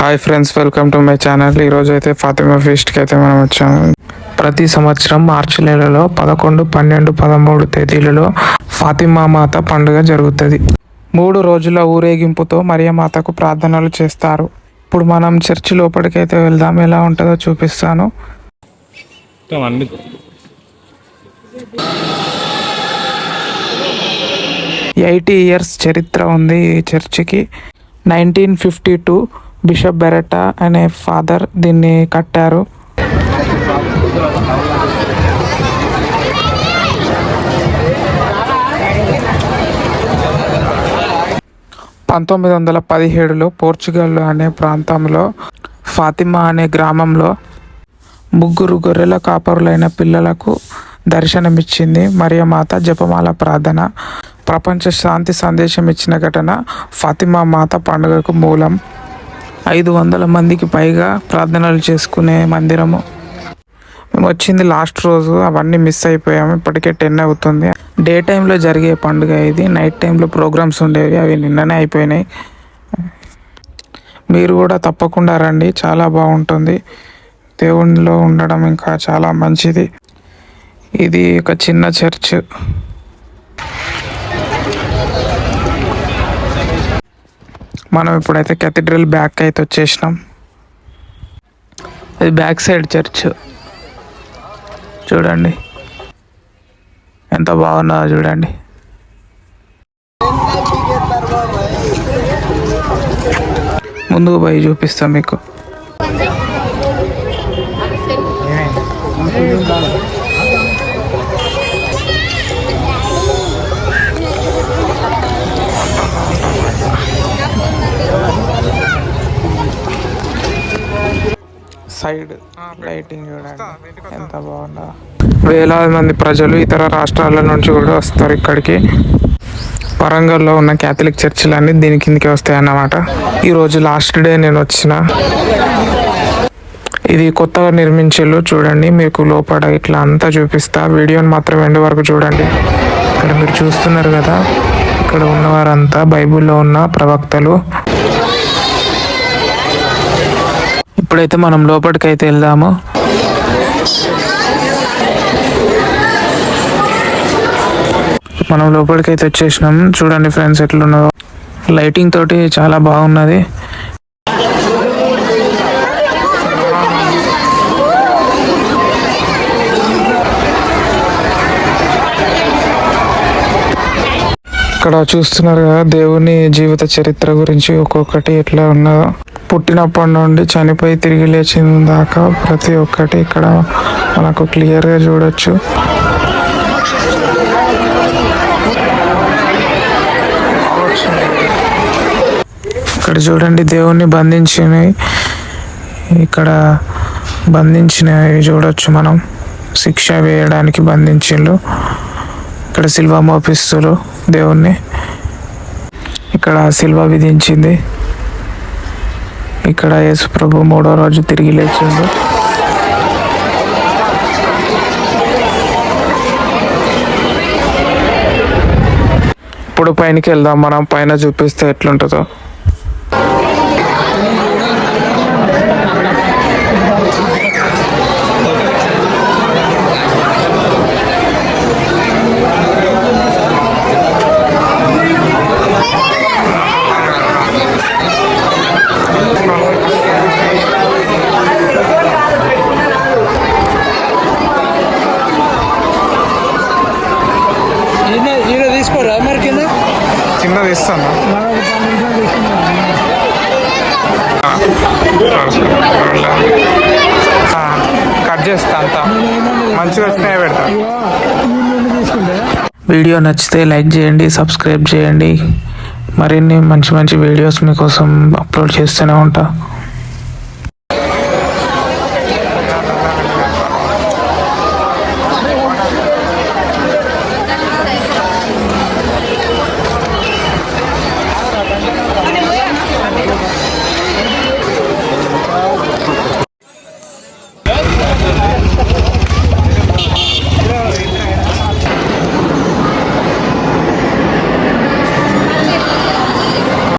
Hi friends, welcome to my channel. ఈరోజు అయితే ఫాతిమా ఫీస్ట్కి అయితే మనం వచ్చాము. ప్రతి సంవత్సరం మార్చి నెలలో 11, 12, 13 తేదీలలో ఫాతిమా మాత పండుగ జరుగుతుంది. 3 రోజుల ఊరేగింపుతో మరియమాతకు ప్రార్థనలు చేస్తారు. ఇప్పుడు మనం చర్చి లోపలికైతే వెళ్దాం. ఎలా ఉంటుందో చూపిస్తాను. 80 years చరిత్ర ఉంది ఈ చర్చికి. 1952 బిషప్ బెరెటా అనే ఫాదర్ దీన్ని కట్టారు. (1917) పోర్చుగల్ అనే ప్రాంతంలో ఫాతిమా అనే గ్రామంలో 3 గొర్రెల కాపరులైన పిల్లలకు దర్శనమిచ్చింది మరియమాత. జపమాల ప్రార్థన ప్రపంచ శాంతి సందేశం ఇచ్చిన ఘటన ఫాతిమా మాత పండుగకు మూలం. 500 మందికి పైగా ప్రార్థనలు చేసుకునే మందిరము. మేము వచ్చింది లాస్ట్ రోజు, అవన్నీ మిస్ అయిపోయాము. ఇప్పటికే 10 అవుతుంది. డే టైంలో జరిగే పండుగ ఇది. నైట్ టైంలో ప్రోగ్రామ్స్ ఉండేవి, అవి నిన్ననే అయిపోయినాయి. మీరు కూడా తప్పకుండా రండి, చాలా బాగుంటుంది. దేవునిలో ఉండడం ఇంకా చాలా మంచిది. ఇది ఒక చిన్న చర్చ్. మనం ఇప్పుడైతే కేథడ్రల్ బ్యాక్ అయితే వచ్చేసినాం. అది బ్యాక్ సైడ్ చర్చ్. చూడండి ఎంత బాగున్నదో చూడండి. ముందుకు పోయి చూపిస్తాం మీకు. సైడ్ లైటింగ్ చూడండి ఎంత బాగుందో. వేలాది మంది ప్రజలు ఇతర రాష్ట్రాల నుంచి కూడా వస్తారు ఇక్కడికి. వరంగల్లో ఉన్న క్యాథలిక్ చర్చిలన్నీ దీని కిందకి వస్తాయి అన్నమాట. ఈరోజు లాస్ట్ డే నేను వచ్చిన. ఇది కొత్తగా నిర్మించిల్లు. చూడండి, మీకు లోపల ఇట్లా అంతా చూపిస్తా. వీడియోని మాత్రం ఎండ్ వరకు చూడండి. ఇక్కడ మీరు చూస్తున్నారు కదా, ఇక్కడ ఉన్నవారంతా బైబిల్లో ఉన్న ప్రవక్తలు. ఇప్పుడైతే మనం లోపలికైతే వెళ్దాము. మనం లోపలికైతే వచ్చేసినాం. చూడండి ఫ్రెండ్స్ ఎట్లున్నదో. లైటింగ్ తోటి చాలా బాగున్నది. ఇక్కడ చూస్తున్నారు కదా, దేవుని జీవిత చరిత్ర గురించి ఒక్కొక్కటి ఎట్లా ఉన్నదో. పుట్టినప్పటి నుండి చనిపోయి తిరిగి లేచిన దాకా ప్రతి ఒక్కటి ఇక్కడ మనకు క్లియర్గా చూడొచ్చు. ఇక్కడ చూడండి, దేవుణ్ణి బంధించినవి, ఇక్కడ బంధించినవి చూడొచ్చు మనం. శిక్ష వేయడానికి బంధించిండ్రు. ఇక్కడ సిల్వ మోపిస్తులు దేవుణ్ణి. ఇక్కడ సిల్వ విధించింది. ఇక్కడ యేసు ప్రభు 3వ రోజు తిరిగి లేచిండు. ఇప్పుడు పైనకి వెళ్దాం. మనం పైన చూపిస్తే ఎట్లుంటుందో. చిన్నది ఇస్తాను, కట్ చేస్తా. అంతా మంచిగా వచ్చినాయి పెడతా. వీడియో నచ్చితే లైక్ చేయండి, సబ్స్క్రైబ్ చేయండి. మరిన్ని మంచి మంచి వీడియోస్ మీకోసం అప్లోడ్ చేస్తూనే ఉంటా.